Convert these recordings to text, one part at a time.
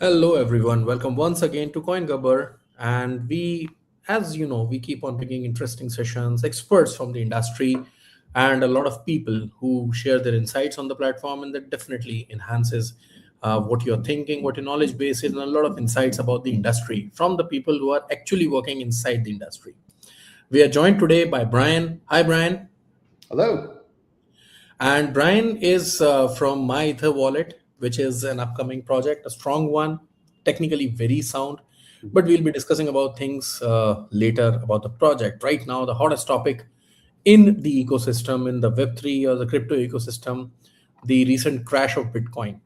Hello, everyone. Welcome once again to CoinGabbar. And as you know, we keep on bringing interesting sessions, experts from the industry, and a lot of people who share their insights on the platform. And that definitely enhances what you're thinking, what your knowledge base is, and a lot of insights about the industry from the people who are actually working inside the industry. We are joined today by Brian. Hi, Brian. Hello. And Brian is from MyEtherWallet, which is an upcoming project, a strong one, technically very sound. But we'll be discussing about things later about the project. Right now, the hottest topic in the ecosystem, in the Web3 or the crypto ecosystem, the recent crash of Bitcoin.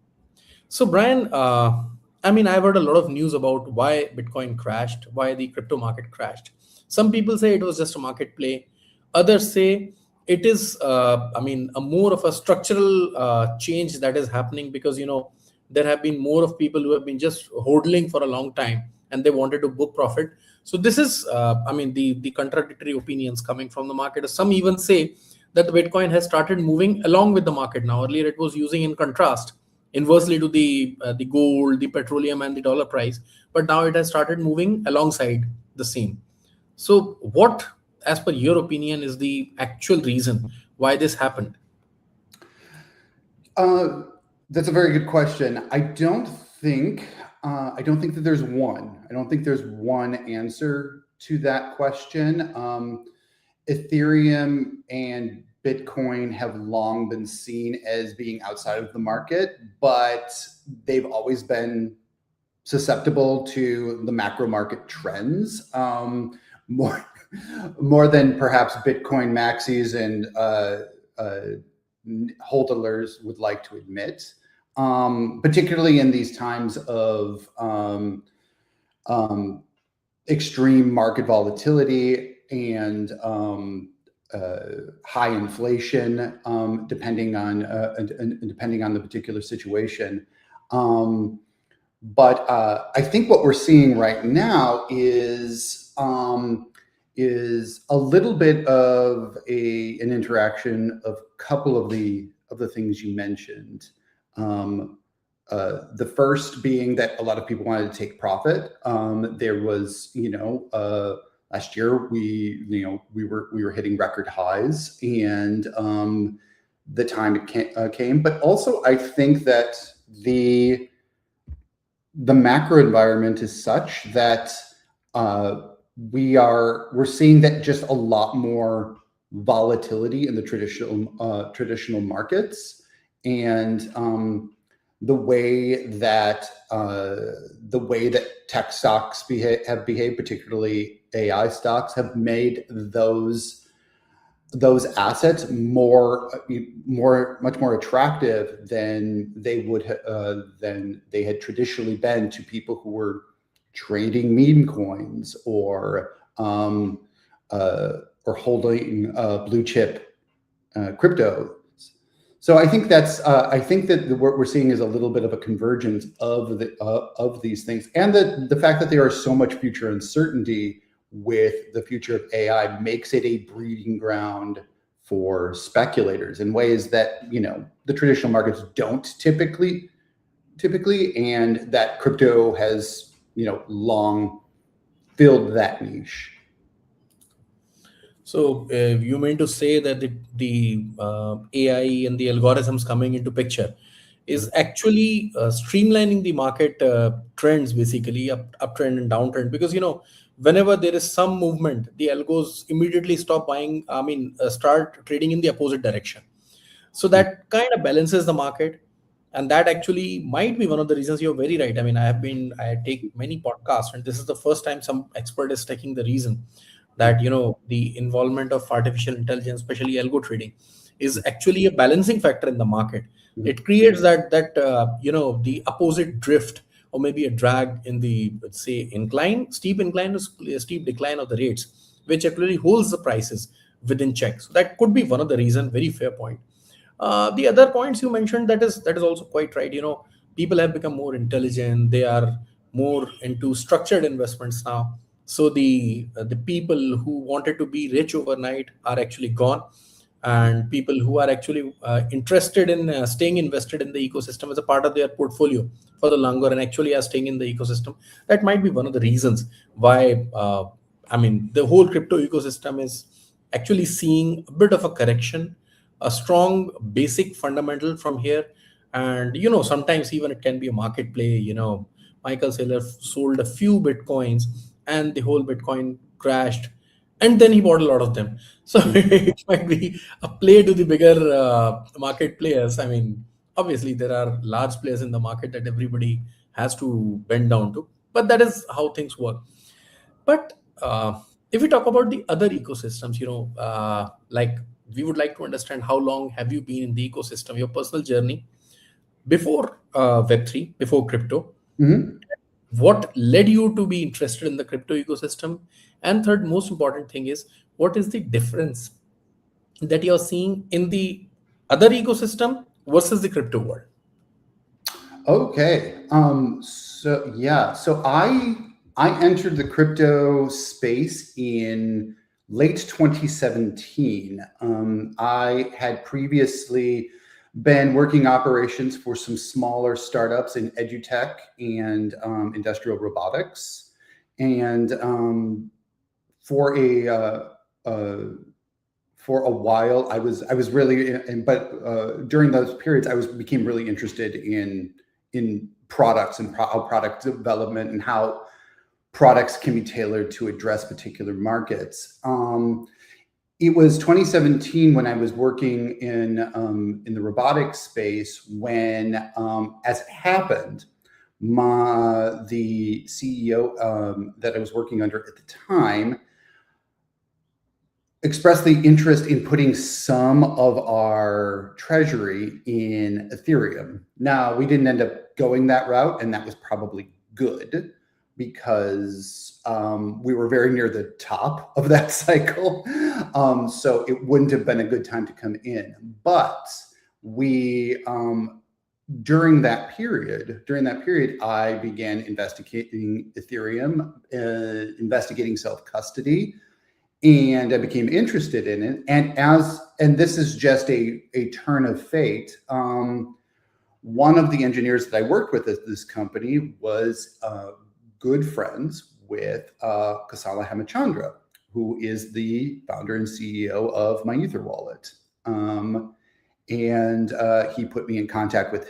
So, Brian, I've heard a lot of news about why Bitcoin crashed, why the crypto market crashed. Some people say it was just a market play. Others say it is, a more of a structural change that is happening because, there have been more of people who have been just hodling for a long time and they wanted to book profit. So this is, the contradictory opinions coming from the market. Some even say that the Bitcoin has started moving along with the market now. Earlier, it was using in contrast inversely to the gold, the petroleum, and the dollar price. But now it has started moving alongside the same. So, what, as per your opinion, is the actual reason why this happened? That's a very good question. I don't think that there's one. I don't think there's one answer to that question. Ethereum and Bitcoin have long been seen as being outside of the market, but they've always been susceptible to the macro market trends, more more than perhaps Bitcoin maxis and hodlers would like to admit, particularly in these times of extreme market volatility and high inflation, depending on the particular situation. But I think what we're seeing right now is a little bit of an interaction of a couple of the things you mentioned. The first being that a lot of people wanted to take profit. There was, last year we were hitting record highs, and the time it came. But also, I think that the macro environment is such that we're seeing that just a lot more volatility in the traditional markets, and the way that tech stocks have behaved, particularly AI stocks, have made those assets much more attractive than they had traditionally been to people who were trading meme coins or holding blue chip crypto. So I think that what we're seeing is a little bit of a convergence of these things, and the fact that there are so much future uncertainty with the future of AI makes it a breeding ground for speculators in ways that the traditional markets don't typically, and that crypto has long filled that niche. So, you mean to say that the AI and the algorithms coming into picture is actually streamlining the market trends, basically uptrend and downtrend? Because whenever there is some movement, the algos immediately stop buying. Start trading in the opposite direction. So that kind of balances the market, and that actually might be one of the reasons. You're very right. I take many podcasts, and this is the first time some expert is taking the reason that the involvement of artificial intelligence, especially algo trading, is actually a balancing factor in the market. It creates the opposite drift, or maybe a drag in the, let's say, steep incline, or steep decline of the rates, which actually holds the prices within check. So that could be one of the reason. Very fair point. The other points you mentioned, that is also quite right. People have become more intelligent. They are more into structured investments now. So the people who wanted to be rich overnight are actually gone, and people who are actually interested in staying invested in the ecosystem as a part of their portfolio for the longer and actually are staying in the ecosystem. That might be one of the reasons why I mean the whole crypto ecosystem is actually seeing a bit of a correction, a strong basic fundamental from here. And sometimes even it can be a market play. Michael Saylor sold a few bitcoins and the whole bitcoin crashed, and then he bought a lot of them. So it might be a play to the bigger market players. I mean, obviously there are large players in the market that everybody has to bend down to, but that is how things work. But if we talk about the other ecosystems, like we would like to understand how long have you been in the ecosystem, your personal journey before Web3, before crypto. Mhm. What led you to be interested in the crypto ecosystem? And third, most important thing is, what is the difference that you're seeing in the other ecosystem versus the crypto world? Okay. So yeah. So I entered the crypto space in late 2017. I had previously been working operations for some smaller startups in edutech and industrial robotics, and for a uh, for a while I was really but during those periods I was became really interested in products and how product development and how products can be tailored to address particular markets. It was 2017 when I was working in the robotics space when, as it happened, the CEO that I was working under at the time expressed the interest in putting some of our treasury in Ethereum. Now, we didn't end up going that route, and that was probably good because we were very near the top of that cycle. So it wouldn't have been a good time to come in. But we, during that period, I began investigating Ethereum, investigating self-custody, and I became interested in it. And this is just a turn of fate. One of the engineers that I worked with at this company was good friends with Kasala Hemachandra, who is the founder and CEO of MyEtherWallet. And he put me in contact with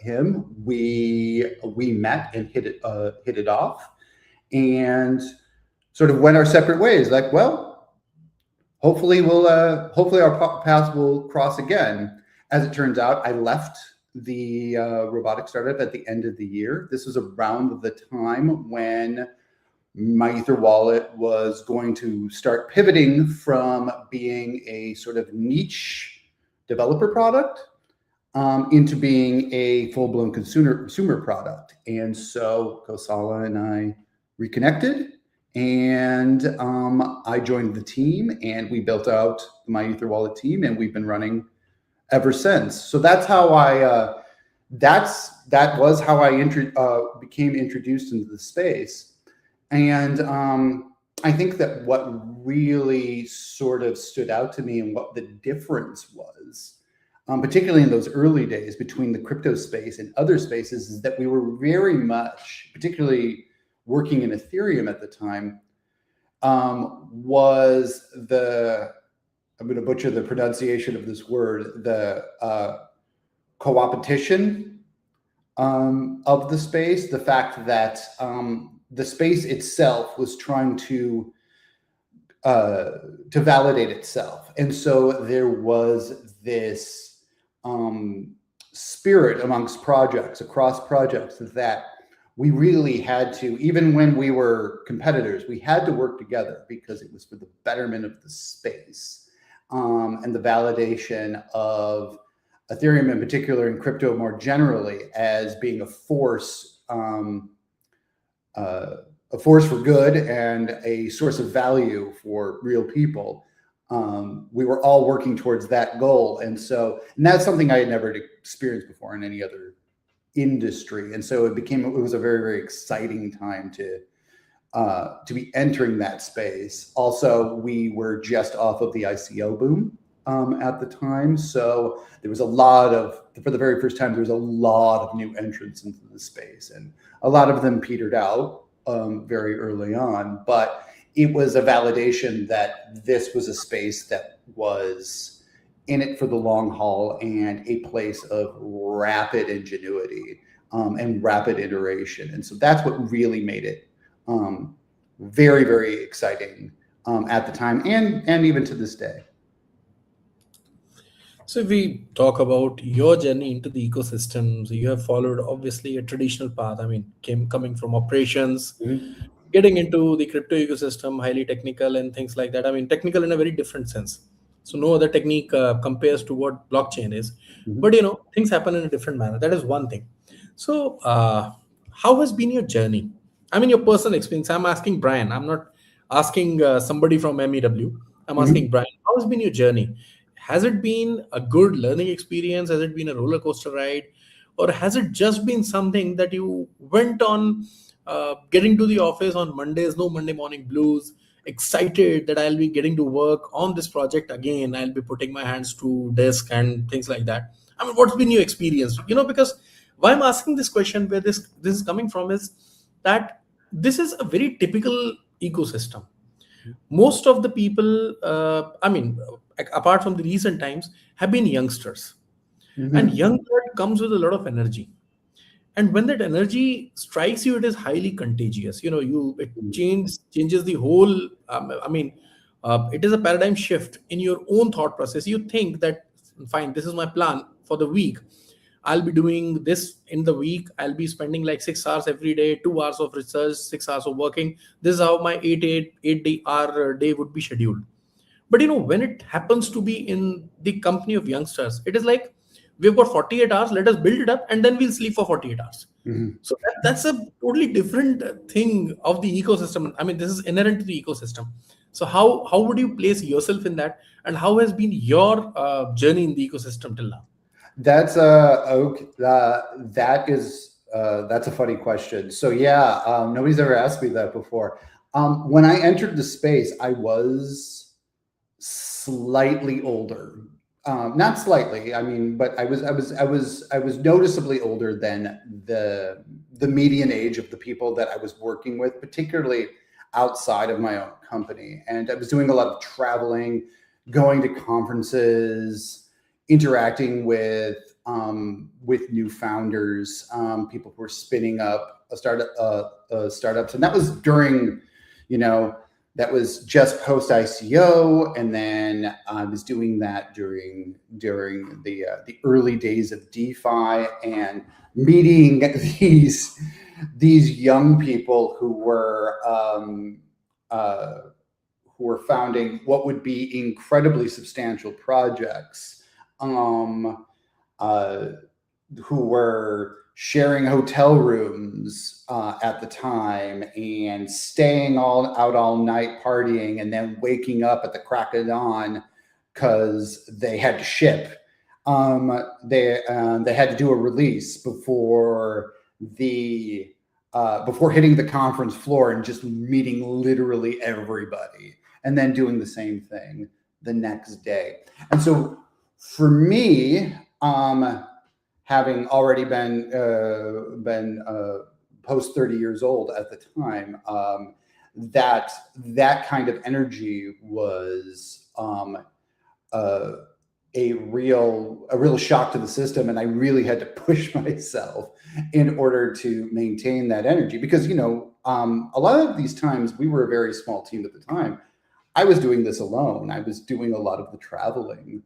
him. We met and hit it off, and sort of went our separate ways. Like, well, hopefully our paths will cross again. As it turns out, I left the robotic startup at the end of the year. This was around the time when MyEtherWallet was going to start pivoting from being a sort of niche developer product into being a full-blown consumer product. And so Kosala and I reconnected, and I joined the team, and we built out the MyEtherWallet team, and we've been running ever since. So that's how that was how I became introduced into the space. And I think that what really sort of stood out to me and what the difference was, particularly in those early days between the crypto space and other spaces, is that we were very much, particularly working in Ethereum at the time, was I'm going to butcher the pronunciation of this word, the co-opetition of the space, the fact that the space itself was trying to validate itself. And so there was this spirit amongst projects, across projects, that we really had to, even when we were competitors, we had to work together because it was for the betterment of the space and the validation of Ethereum in particular, and crypto more generally, as being a force for good and a source of value for real people. We were all working towards that goal. And that's something I had never experienced before in any other industry. And so it was a very, very exciting time to be entering that space. Also, we were just off of the ICO boom. at the time. So there was a lot of, for the very first time, there was a lot of new entrants into the space, and a lot of them petered out very early on. But it was a validation that this was a space that was in it for the long haul and a place of rapid ingenuity and rapid iteration. And so that's what really made it very, very exciting at the time and even to this day. So if we talk about your journey into the ecosystem, so you have followed obviously a traditional path. I mean, coming from operations, getting into the crypto ecosystem, highly technical and things like that. I mean, technical in a very different sense. So no other technique compares to what blockchain is. But things happen in a different manner. That is one thing. So how has been your journey? I mean, your personal experience. I'm asking Brian. I'm not asking somebody from MEW. I'm asking Brian. How has been your journey? Has it been a good learning experience? Has it been a roller coaster ride? Or has it just been something that you went on getting to the office on Mondays, no Monday morning blues, excited that I'll be getting to work on this project again. I'll be putting my hands to desk and things like that. I mean, what's been your experience? Because why I'm asking this question, where this is coming from, is that this is a very typical ecosystem. Most of the people, apart from the recent times, have been youngsters, and young blood comes with a lot of energy. And when that energy strikes you, it is highly contagious. It changes the whole. It is a paradigm shift in your own thought process. You think that, fine, this is my plan for the week. I'll be doing this in the week. I'll be spending like 6 hours every day, 2 hours of research, 6 hours of working. This is how my 8 hour day would be scheduled. But when it happens to be in the company of youngsters, it is like, we've got 48 hours, let us build it up, and then we'll sleep for 48 hours. So that's a totally different thing of the ecosystem. I mean, this is inherent to the ecosystem. So how would you place yourself in that, and how has been your journey in the ecosystem till now? That's that's a funny question. So yeah, nobody's ever asked me that before. When I entered the space, I was slightly older. Not slightly, I mean, but I was noticeably older than the median age of the people that I was working with, particularly outside of my own company. And I was doing a lot of traveling, going to conferences, interacting with new founders, people who were spinning up startups, and that was during, that was just post ICO, and then I was doing that during the early days of DeFi, and meeting these young people who were founding what would be incredibly substantial projects. Who were sharing hotel rooms at the time and staying out all night partying, and then waking up at the crack of dawn because they had to ship. They had to do a release before hitting the conference floor and just meeting literally everybody, and then doing the same thing the next day. And so for me, having already been post 30 years old at the time, that kind of energy was a real shock to the system, and I really had to push myself in order to maintain that energy, because a lot of these times we were a very small team at the time. I was doing this alone. I was doing a lot of the traveling.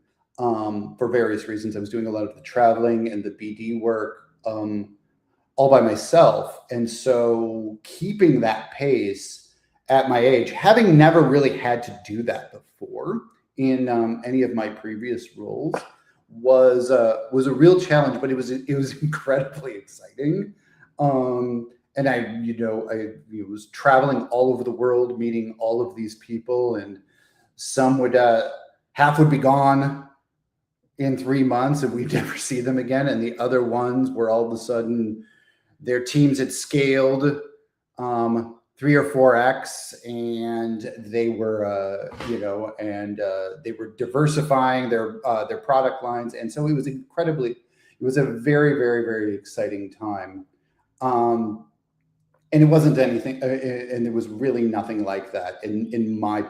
For various reasons, I was doing a lot of the traveling and the BD work all by myself. And so keeping that pace at my age, having never really had to do that before in any of my previous roles, was a real challenge, but it was incredibly exciting. And I was traveling all over the world, meeting all of these people, and some would half would be gone in 3 months and we'd never see them again. And the other ones were all of a sudden their teams had scaled 3 or 4x, and they were, you know, and they were diversifying their product lines, and so it was incredibly. It was a very, very, very exciting time, and it wasn't anything, and there was really nothing like that in my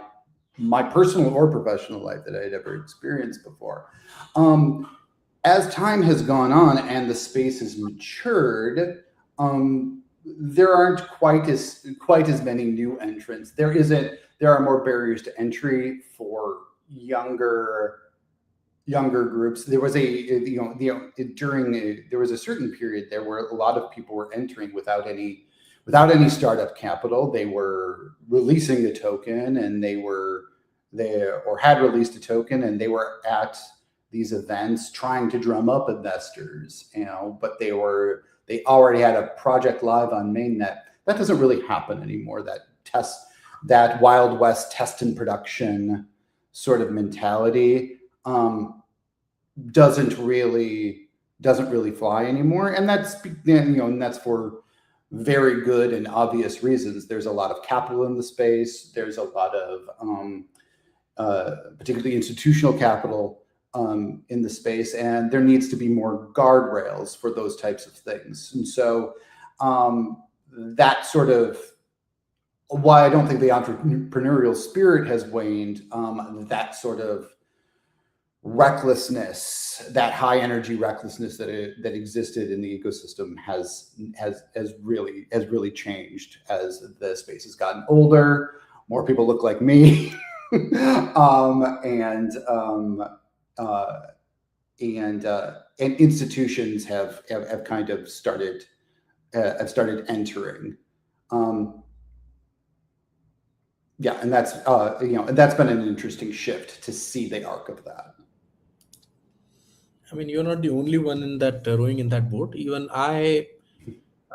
personal or professional life that I had ever experienced before. As time has gone on and the space has matured, there aren't quite as many new entrants. There are more barriers to entry for younger groups. There was there was a certain period there where a lot of people were entering without any startup capital. They were releasing a token, and they had released a token, and they were at these events trying to drum up investors, you know, but they already had a project live on mainnet. That doesn't really happen anymore. That Wild West test and production sort of mentality doesn't really fly anymore. And that's, you know, and that's for very good and obvious reasons. There's a lot of capital in the space. There's a lot of particularly institutional capital in the space, and there needs to be more guardrails for those types of things. And so that sort of why I don't think the entrepreneurial spirit has waned. That sort of recklessness, that high energy recklessness that existed in the ecosystem has really changed as the space has gotten older. More people look like me, and institutions have kind of started entering. Yeah, and that's you know, and that's been an interesting shift to see the arc of that. I mean, you're not the only one in that rowing in that boat. Even I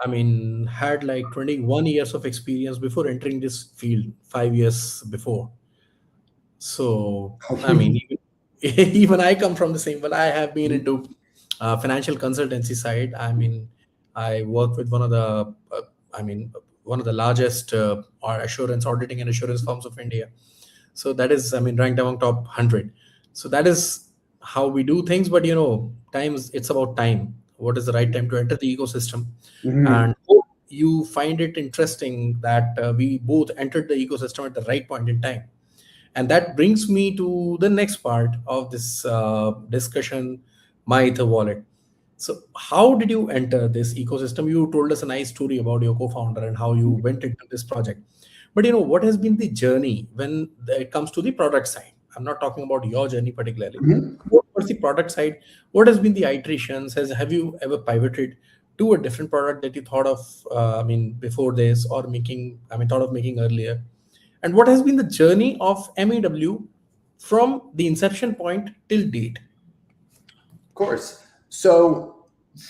mean, had like 21 years of experience before entering this field, 5 years before. So, I mean, even I come from the same, but I have been into financial consultancy side. I mean, I work with one of the, one of the largest assurance auditing and assurance firms of India. So that is, I mean, ranked among top 100. So that is how we do things. But you know, times it's about time. What is the right time to enter the ecosystem? And hope you find it interesting that we both entered the ecosystem at the right point in time. And that brings me to the next part of this discussion, MyEtherWallet. So, how did you enter this ecosystem? You told us a nice story about your co-founder and how you went into this project. But you know, what has been the journey when it comes to the product side? I'm not talking about your journey particularly. What was the product side? What has been the iterations? Have you ever pivoted to a different product that you thought of, before this, or thought of making earlier? And what has been the journey of MEW from the inception point till date? Of course. So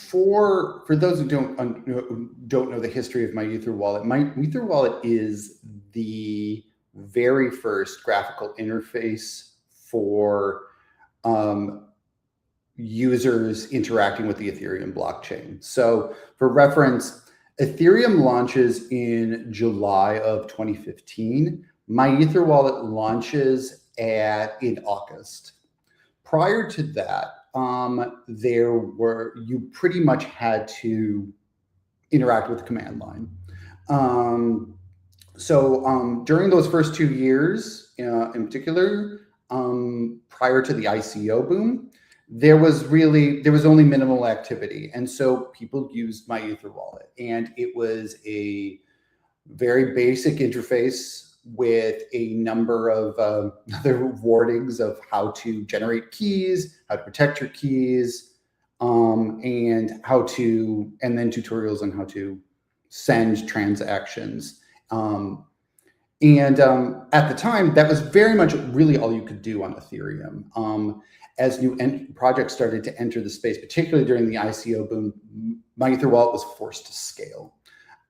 for those who don't know the history of MyEtherWallet, MyEtherWallet is the very first graphical interface for users interacting with the Ethereum blockchain. So for reference, Ethereum launches in July of 2015. MyEtherWallet launches in August. Prior to that, you pretty much had to interact with the command line. So during those first 2 years, in particular, prior to the ICO boom, there was only minimal activity, and so people used MyEtherWallet, and it was a very basic interface with a number of other warnings of how to generate keys, how to protect your keys, and then tutorials on how to send transactions. At the time, that was very much really all you could do on Ethereum. As new projects started to enter the space, particularly during the ICO boom, MyEtherWallet was forced to scale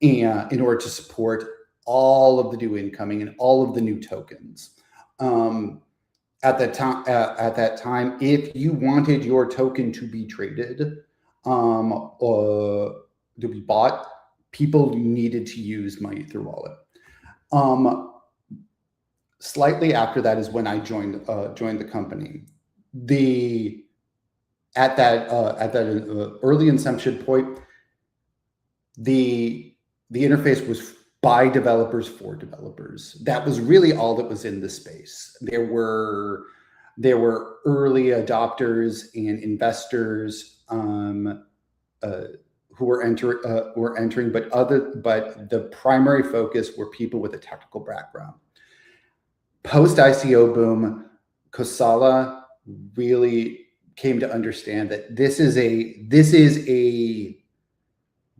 in order to support all of the new incoming and all of the new tokens. At that time, if you wanted your token to be traded or to be bought, people needed to use MyEtherWallet. Slightly after that is when I joined the company. At that early inception point, the interface was by developers for developers. That was really all that was in the space. There were early adopters and investors who were entering, but the primary focus were people with a technical background. Post ICO boom, Kosala really came to understand that this is a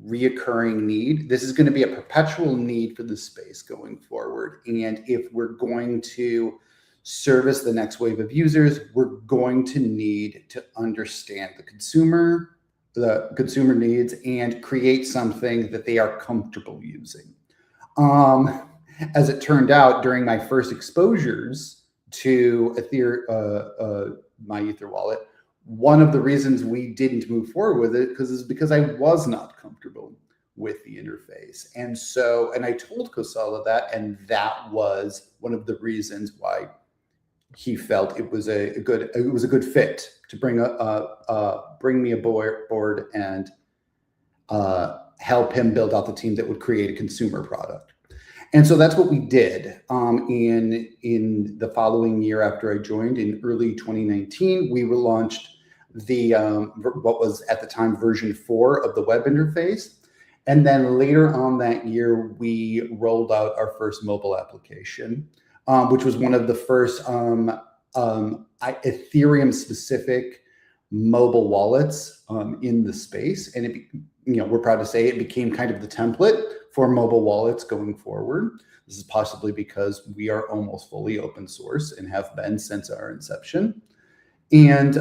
reoccurring need. This is going to be a perpetual need for the space going forward. And if we're going to service the next wave of users, we're going to need to understand the consumer needs and create something that they are comfortable using. As it turned out, during my first exposures to MyEtherWallet, one of the reasons we didn't move forward with it is because I was not comfortable with the interface. And I told Kosala that, and that was one of the reasons why he felt it was a good fit to bring me aboard and help him build out the team that would create a consumer product. And so that's what we did. In the following year after I joined, in early 2019, we launched what was at the time version 4 of the web interface. And then later on that year, we rolled out our first mobile application, which was one of the first Ethereum-specific mobile wallets in the space. And we're proud to say it became kind of the template for mobile wallets going forward. This is possibly because we are almost fully open source and have been since our inception. And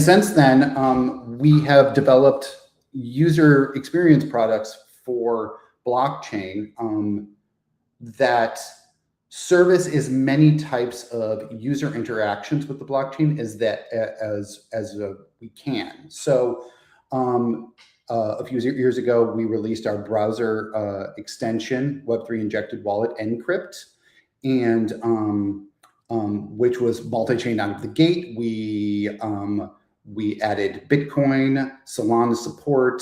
since then, we have developed user experience products for blockchain that service as many types of user interactions with the blockchain as we can. So a few years ago, we released our browser extension, Web3 injected wallet Encrypt, and which was multi-chain out of the gate. We added Bitcoin, Solana support,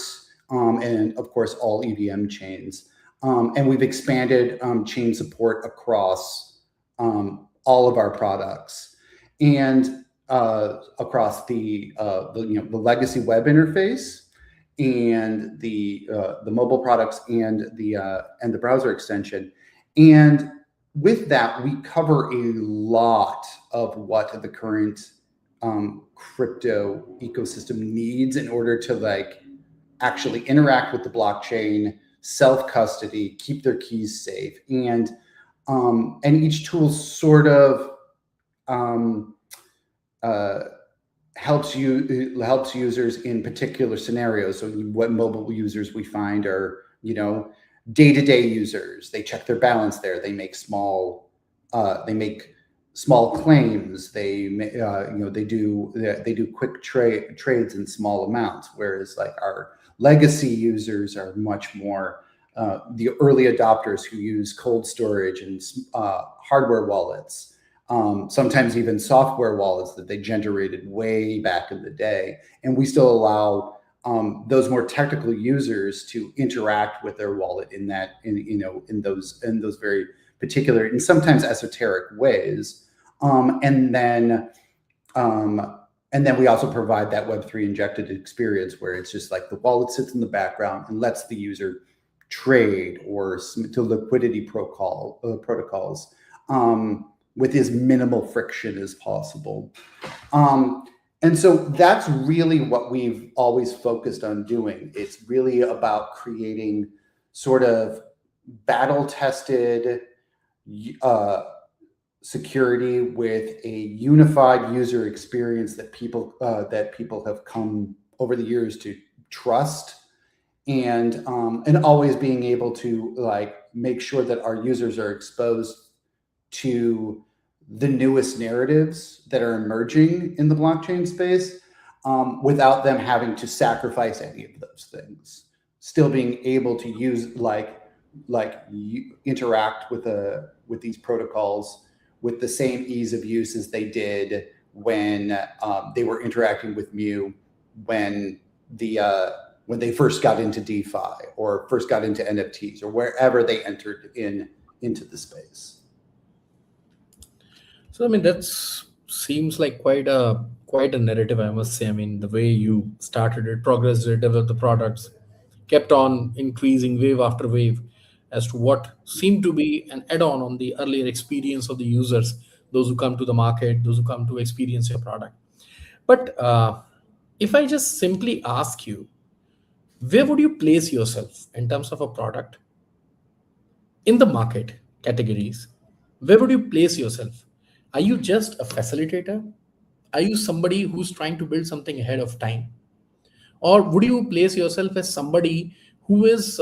and of course all EVM chains. And we've expanded chain support across all of our products, and across the legacy web interface, and the mobile products, and the browser extension. And with that, we cover a lot of what the current crypto ecosystem needs in order to actually interact with the blockchain, self-custody, keep their keys safe, and each tool sort of helps users in particular scenarios. So what mobile users we find are day-to-day users. They check their balance there. They make small claims. They do quick trades in small amounts. Whereas our legacy users are much more the early adopters who use cold storage and hardware wallets. Sometimes even software wallets that they generated way back in the day, and we still allow those more technical users to interact with their wallet in those very particular and sometimes esoteric ways. And then we also provide that Web3 injected experience where it's just the wallet sits in the background and lets the user trade or submit to liquidity protocols with as minimal friction as possible. And so that's really what we've always focused on doing. It's really about creating sort of battle-tested security with a unified user experience that people have come over the years to trust, and always being able to make sure that our users are exposed to the newest narratives that are emerging in the blockchain space, without them having to sacrifice any of those things. Still being able to use you interact with these protocols with the same ease of use as they did when they were interacting with Mu when when they first got into DeFi or first got into NFTs or wherever they entered into the space. So I mean that seems like quite a narrative, I must say. I mean, the way you started it, progressed it, developed the products, kept on increasing wave after wave as to what seemed to be an add-on on the earlier experience of the users, those who come to the market, those who come to experience your product. But if I just simply ask you, where would you place yourself in terms of a product in the market categories? Where would you place yourself? Are you just a facilitator? Are you somebody who's trying to build something ahead of time? Or would you place yourself as somebody who is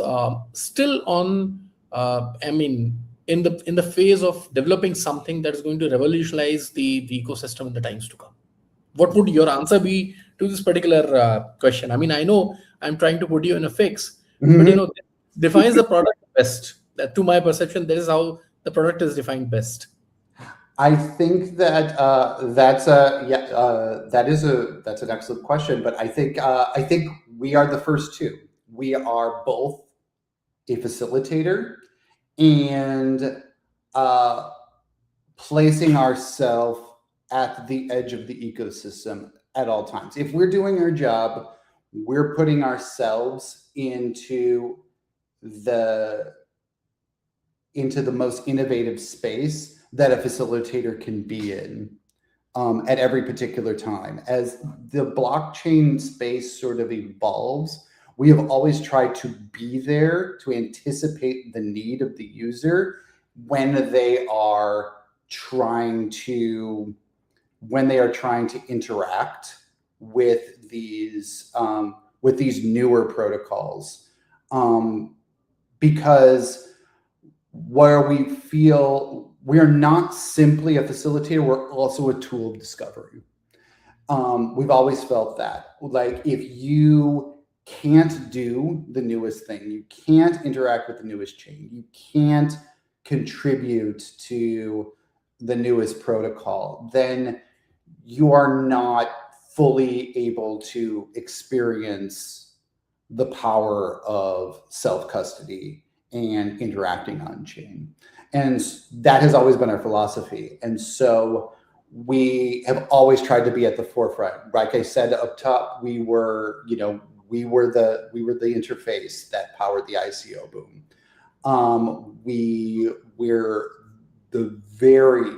still on, I mean, in the phase of developing something that is going to revolutionize the ecosystem in the times to come? What would your answer be to this particular question? I mean, I know I'm trying to put you in a fix, but Mm-hmm. defines the product best. That, to my perception, that is how the product is defined best. I think that that's an excellent question, but I think we are the first two. We are both a facilitator and uh, placing ourselves at the edge of the ecosystem at all times. If we're doing our job, we're putting ourselves the into the most innovative space that a facilitator can be in at every particular time. As the blockchain space sort of evolves, we have always tried to be there to anticipate the need of the user when they are trying to interact with these newer protocols, because where we feel we're not simply a facilitator, we're also a tool of discovery. We've always felt that, like, if you can't do the newest thing, you can't interact with the newest chain, you can't contribute to the newest protocol, then you are not fully able to experience the power of self-custody and interacting on chain. And that has always been our philosophy. And so we have always tried to be at the forefront. Like I said up top, we were the interface that powered the ICO boom. We're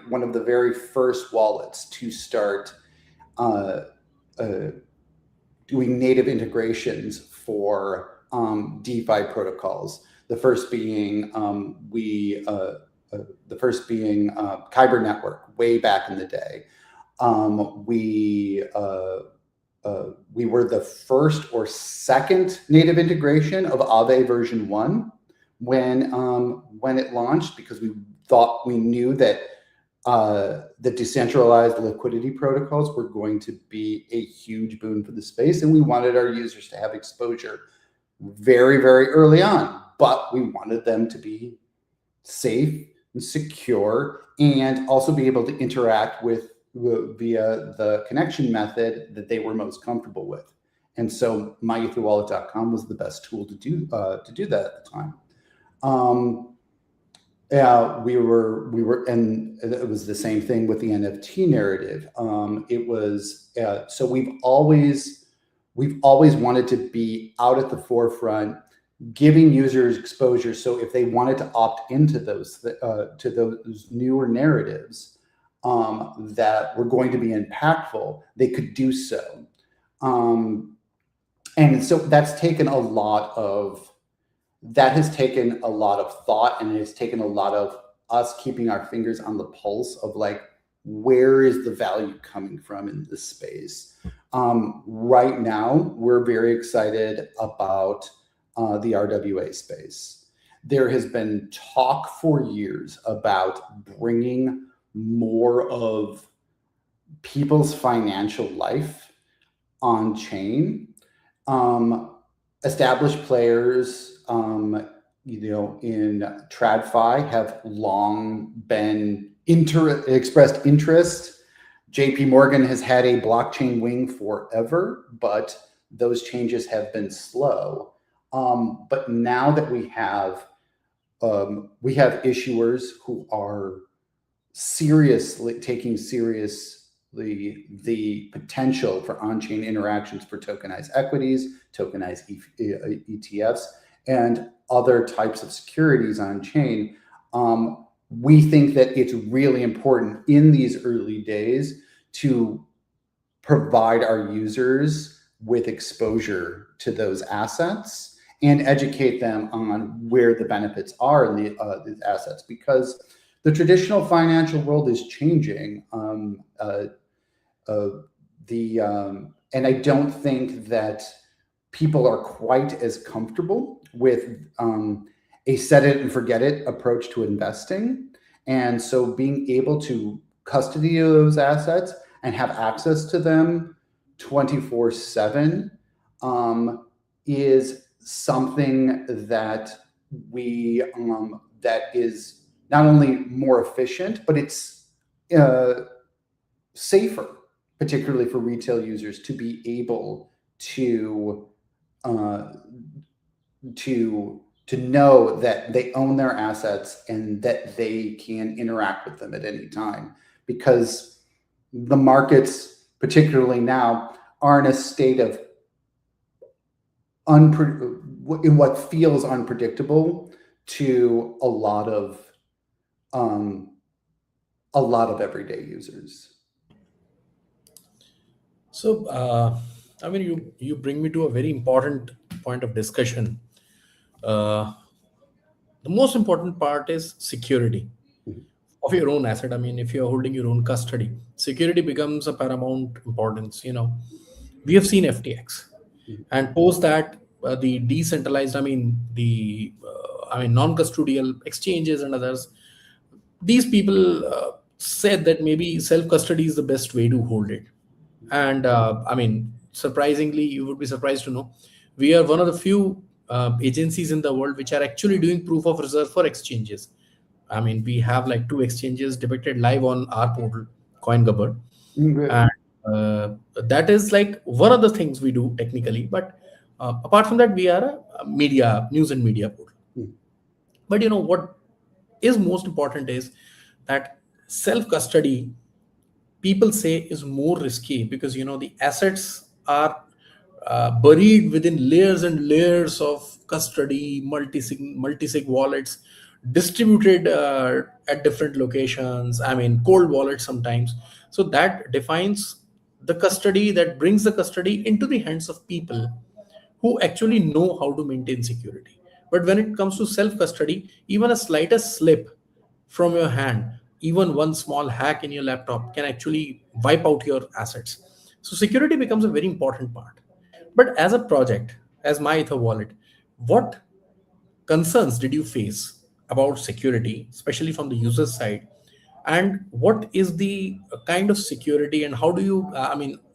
one of the very first wallets to start doing native integrations for DeFi protocols. The first being Kyber Network way back in the day. We were the first or second native integration of Aave version 1 when it launched, because we knew that the decentralized liquidity protocols were going to be a huge boon for the space, and we wanted our users to have exposure very, very early on, but we wanted them to be safe and secure and also be able to interact with via the connection method that they were most comfortable with. And so MyEtherWallet.com was the best tool to do that at the time. We were, and it was the same thing with the NFT narrative. It was so we've always wanted to be out at the forefront, giving users exposure. So if they wanted to opt into those newer narratives that were going to be impactful, they could do so. And so that has taken a lot of thought, and it's taken a lot of us keeping our fingers on the pulse of, like, where is the value coming from in this space. Right now, we're very excited about the RWA space. There has been talk for years about bringing more of people's financial life on chain. Established players in TradFi have long been expressed interest. JP Morgan has had a blockchain wing forever, but those changes have been slow. But now that we have issuers who are taking seriously the potential for on-chain interactions for tokenized equities, tokenized ETFs, and other types of securities on chain. We think that it's really important in these early days to provide our users with exposure to those assets and educate them on where the benefits are in these assets, because the traditional financial world is changing. And I don't think that people are quite as comfortable with a set it and forget it approach to investing. And so being able to custody those assets and have access to them 24/7 is something that that is not only more efficient, but it's safer, particularly for retail users, to be able to know that they own their assets and that they can interact with them at any time, because the markets, particularly now, are in a state of in what feels unpredictable to a lot of everyday users. So, I mean, you bring me to a very important point of discussion. The most important part is security of your own asset. I mean, if you're holding your own custody, security becomes a paramount importance. We have seen FTX, and post that, the decentralized, non-custodial exchanges and others. These people said that maybe self custody is the best way to hold it. And surprisingly, you would be surprised to know we are one of the few agencies in the world which are actually doing proof of reserve for exchanges. I mean, we have like 2 exchanges depicted live on our portal, CoinGabbar. And that is like one of the things we do technically. But apart from that, we are a media, news and media portal. But what is most important is that self custody, people say, is more risky, because the assets are buried within layers and layers of custody, multi-sig wallets distributed at different locations. I mean, cold wallets sometimes. So that defines the custody, that brings the custody into the hands of people who actually know how to maintain security. But when it comes to self custody, even a slightest slip from your hand, even one small hack in your laptop, can actually wipe out your assets. So security becomes a very important part. But as a project, as MyEtherWallet, what concerns did you face about security, especially from the user side? And what is the kind of security, and how do you,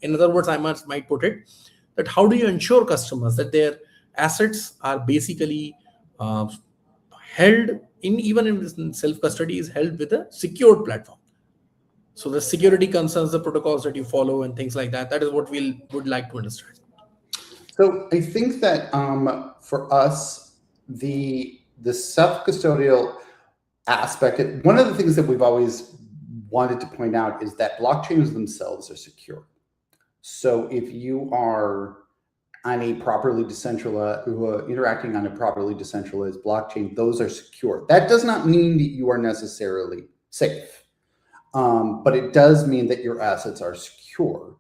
in other words, might put it, that how do you ensure customers that their assets are basically uh, held in, even in self custody, is held with a secured platform? So the security concerns, the protocols that you follow, and things like that. That is what we would like to understand. So I think that for us, the self-custodial aspect, one of the things that we've always wanted to point out is that blockchains themselves are secure. So if you are on a properly decentralized, interacting on a properly decentralized blockchain, those are secure. That does not mean that you are necessarily safe, but it does mean that your assets are secure.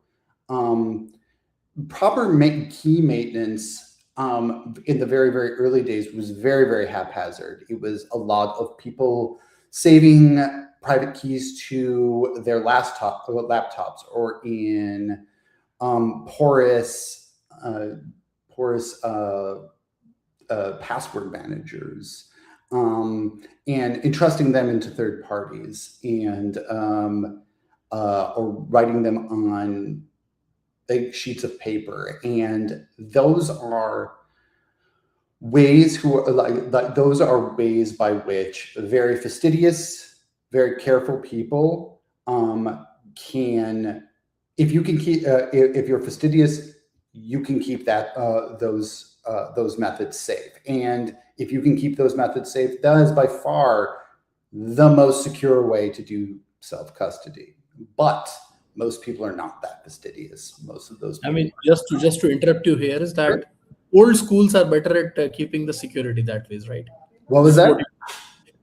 Proper key maintenance in the very, very early days was very, very haphazard. It was a lot of people saving private keys to their laptops, or in porous password managers, and entrusting them into third parties, and or writing them on big sheets of paper. And those are ways who are like those are ways by which very fastidious, very careful people can, if you can keep, if you're fastidious, you can keep that those methods safe. And if you can keep those methods safe, that is by far the most secure way to do self-custody. But most people are not that fastidious. Most of those I people. mean, just to interrupt you here, is that old schools are better at keeping the security that ways, right? What was This is that? what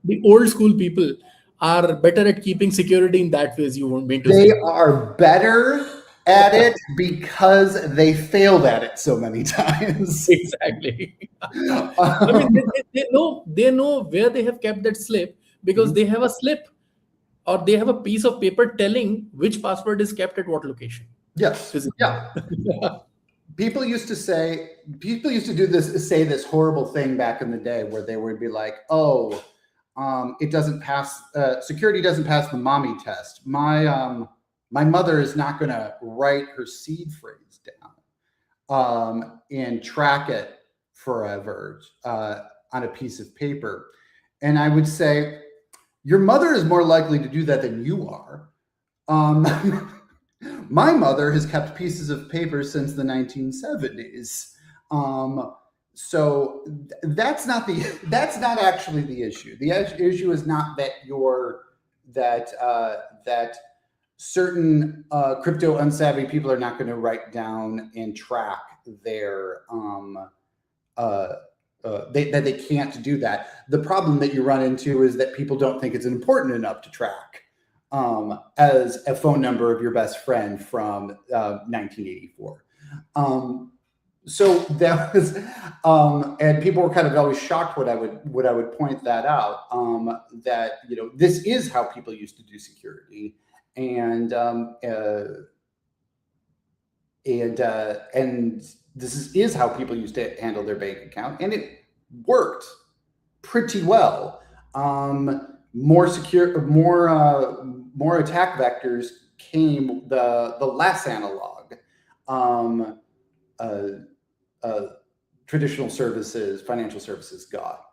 the old school people are better at keeping security in that ways. You won't mean to They say. are better at it because they failed at it so many times. Exactly. I mean, they know where they have kept that slip because they have a slip or they have a piece of paper telling which password is kept at what location. Yes. Physically. Yeah. People used to do this, say this horrible thing back in the day where they would be like, oh, it doesn't pass, security doesn't pass the mommy test. My mother is not going to write her seed phrase down and track it forever on a piece of paper. And I would say, your mother is more likely to do that than you are. My mother has kept pieces of paper since the 1970s. So that's not actually the issue. The issue is not that that certain crypto unsavvy people are not going to write down and track their that they can't do that. The problem that you run into is that people don't think it's important enough to track as a phone number of your best friend from 1984. So that was, and people were kind of always shocked when I would point that out. That this is how people used to do security, and this is how people used to handle their bank account, and it worked pretty well. More secure, more attack vectors came the less analog traditional services, financial services got.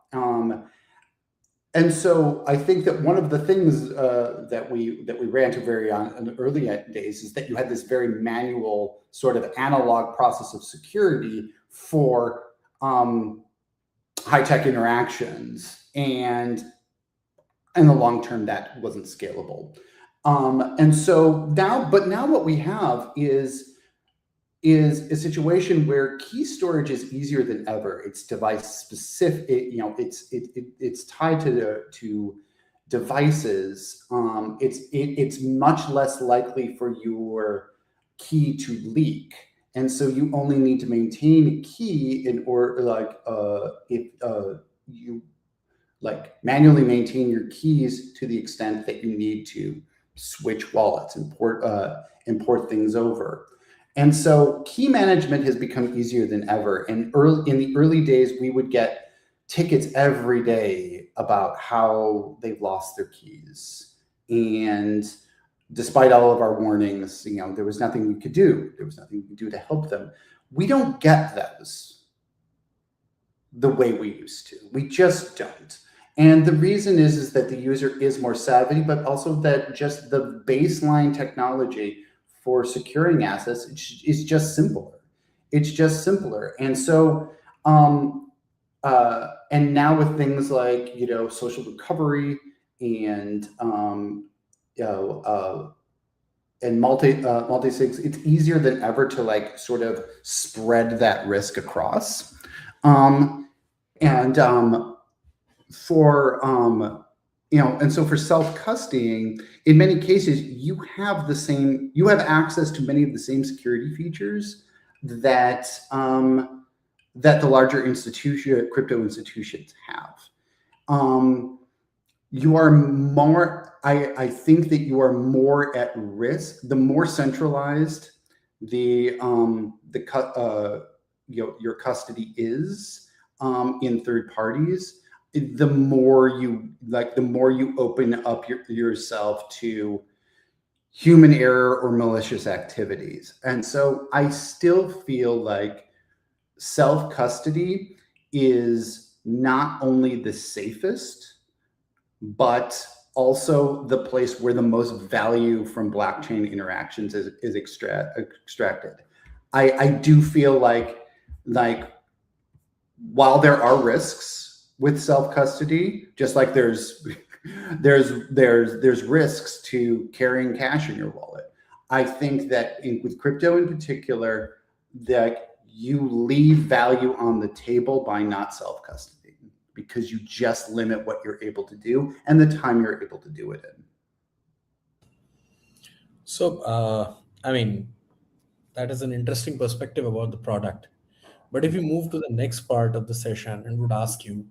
And so I think that one of the things that we ran to very on in the early days is that you had this very manual sort of analog process of security for high-tech interactions, and in the long term that wasn't scalable. And so now what we have is a situation where key storage is easier than ever. It's device specific. It's tied to devices. It's much less likely for your key to leak, and so you only need to maintain a key in order, if you manually maintain your keys to the extent that you need to switch wallets and import things over. And so key management has become easier than ever. And in the early days, we would get tickets every day about how they've lost their keys. And despite all of our warnings, there was nothing we could do. There was nothing we could do to help them. We don't get those the way we used to. We just don't. And the reason is that the user is more savvy, but also that just the baseline technology for securing assets is just simpler. It's just simpler. And so, and now with things like, social recovery and, and multi-sigs, it's easier than ever to sort of spread that risk across. And so for self-custodying, in many cases, you have access to many of the same security features that the larger crypto institutions have. You are more, I think that you are more at risk the more centralized your custody is in third parties. The more you open up yourself to human error or malicious activities. And so I still feel like self-custody is not only the safest, but also the place where the most value from blockchain interactions is extracted. I do feel like while there are risks with self-custody, just like there's risks to carrying cash in your wallet. I think that with crypto in particular, that you leave value on the table by not self-custody, because you just limit what you're able to do and the time you're able to do it in. So, I mean, that is an interesting perspective about the product. But if we move to the next part of the session and would ask you,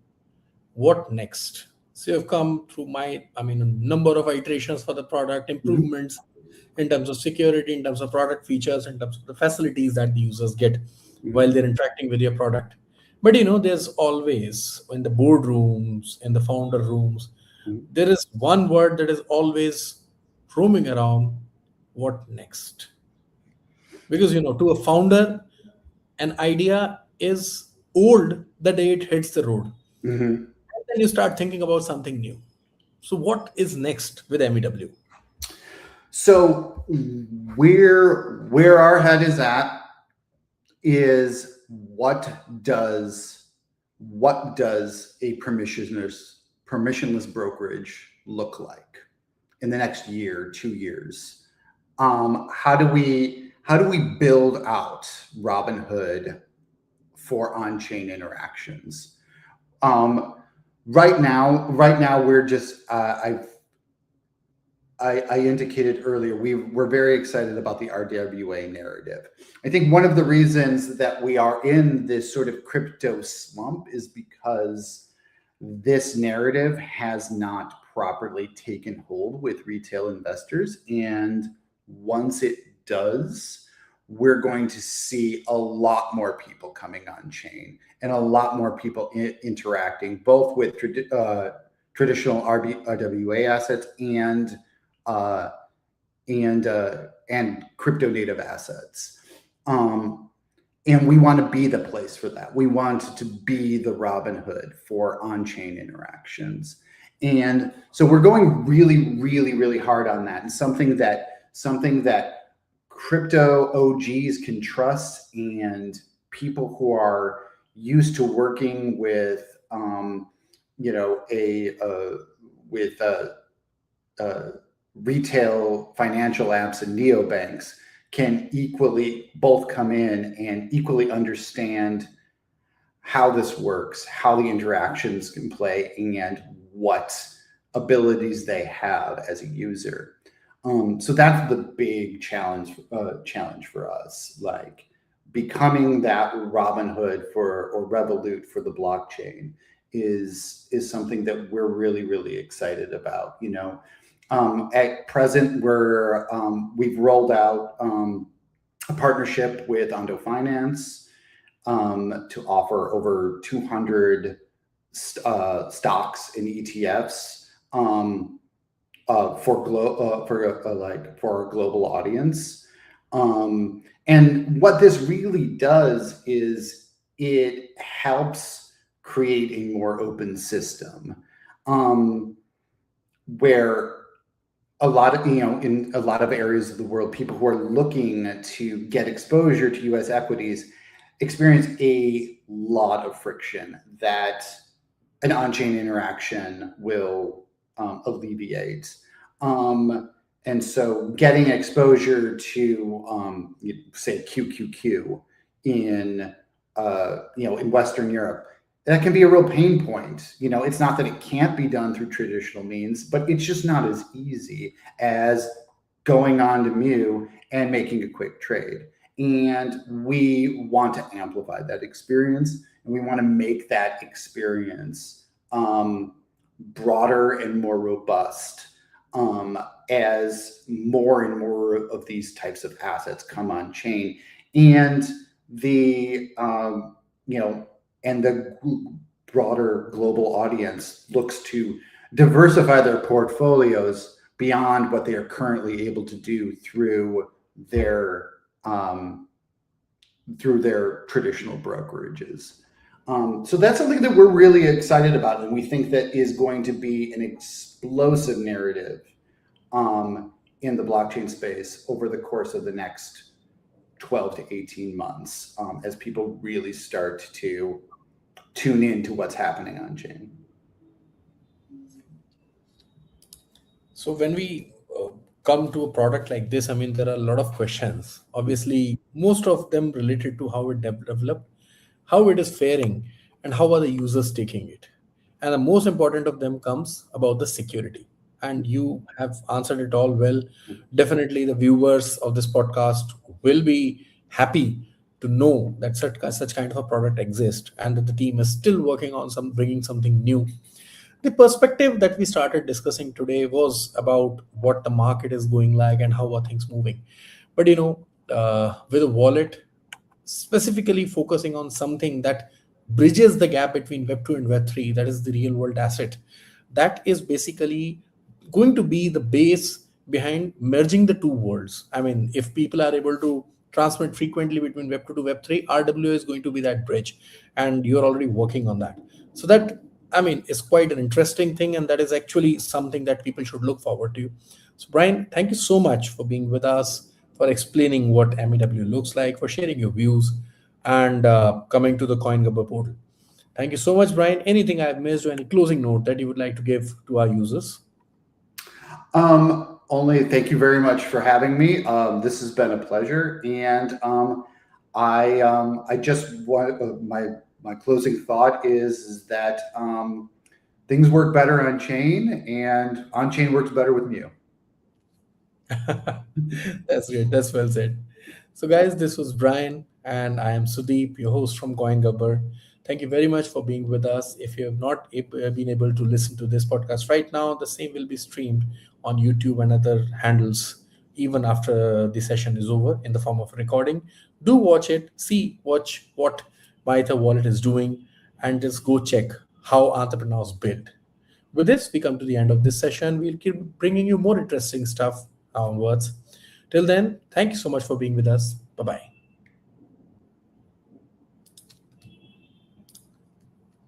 what next? So you've come through a number of iterations for the product, improvements in terms of security, in terms of product features, in terms of the facilities that the users get while they're interacting with your product. But there's always in the boardrooms, in the founder rooms, there is one word that is always roaming around: what next? Because to a founder, an idea is old the day it hits the road. Mm-hmm. And then you start thinking about something new. So what is next with MEW? So where our head is at is what does a permissionless brokerage look like in the next year, 2 years? How do we build out Robinhood for on-chain interactions? Right now we're just I indicated earlier, we're very excited about the RWA narrative. I think one of the reasons that we are in this sort of crypto slump is because this narrative has not properly taken hold with retail investors. And once it does, we're going to see a lot more people coming on chain and a lot more people interacting both with traditional RWA assets and crypto native assets. And we want to be the place for that. We want to be the Robinhood for on-chain interactions. And so we're going really, really, really hard on that. And something that crypto OGs can trust, and people who are used to working with, retail financial apps and neobanks can equally both come in and equally understand how this works, how the interactions can play, and what abilities they have as a user. So that's the big challenge for us, like becoming that Robinhood or Revolut for the blockchain is something that we're really, really excited about. At present, we've rolled out a partnership with Ondo Finance to offer over 200 stocks and ETFs for our global audience. And what this really does is it helps create a more open system, where a lot of, in a lot of areas of the world, people who are looking to get exposure to US equities experience a lot of friction that an on-chain interaction will alleviate. And so getting exposure to, say, QQQ in Western Europe, that can be a real pain point. It's not that it can't be done through traditional means, but it's just not as easy as going on to Mu and making a quick trade. And we want to amplify that experience, and we want to make that experience broader and more robust as more and more of these types of assets come on chain, and the broader global audience looks to diversify their portfolios beyond what they are currently able to do through their traditional brokerages. So that's something that we're really excited about, and we think that is going to be an explosive narrative in the blockchain space over the course of the next 12 to 18 months, as people really start to tune in to what's happening on chain. So when we come to a product like this, I mean, there are a lot of questions. Obviously, most of them related to how it developed, how it is faring, and how are the users taking it. And the most important of them comes about the security. And you have answered it all well. Definitely, the viewers of this podcast will be happy to know that such kind of a product exists and that the team is still working on some bringing something new. The perspective that we started discussing today was about what the market is going like and how are things moving. But with a wallet, specifically focusing on something that bridges the gap between Web 2 and Web 3, that is the real world asset, that is basically going to be the base behind merging the two worlds. I mean, if people are able to transmit frequently between Web 2 to Web 3, RWA is going to be that bridge, and you're already working on that. So that, I mean, is quite an interesting thing, and that is actually something that people should look forward to. So, Brian, thank you so much for being with us, for explaining what MEW looks like, for sharing your views, and coming to the CoinGabbar portal. Thank you so much, Brian. Anything I've missed or any closing note that you would like to give to our users? Only thank you very much for having me. This has been a pleasure, and I just want my closing thought is that things work better on chain, and on chain works better with Mew. That's great. That's well said. So, guys, this was Brian, and I am Sudeep, your host from CoinGabbar. Thank you very much for being with us. If you have not been able to listen to this podcast right now, the same will be streamed on YouTube and other handles even after the session is over in the form of a recording. Do watch it, watch what MyEtherWallet is doing, and just go check how entrepreneurs build. With this, we come to the end of this session. We'll keep bringing you more interesting stuff onwards. Till then, thank you so much for being with us. Bye bye.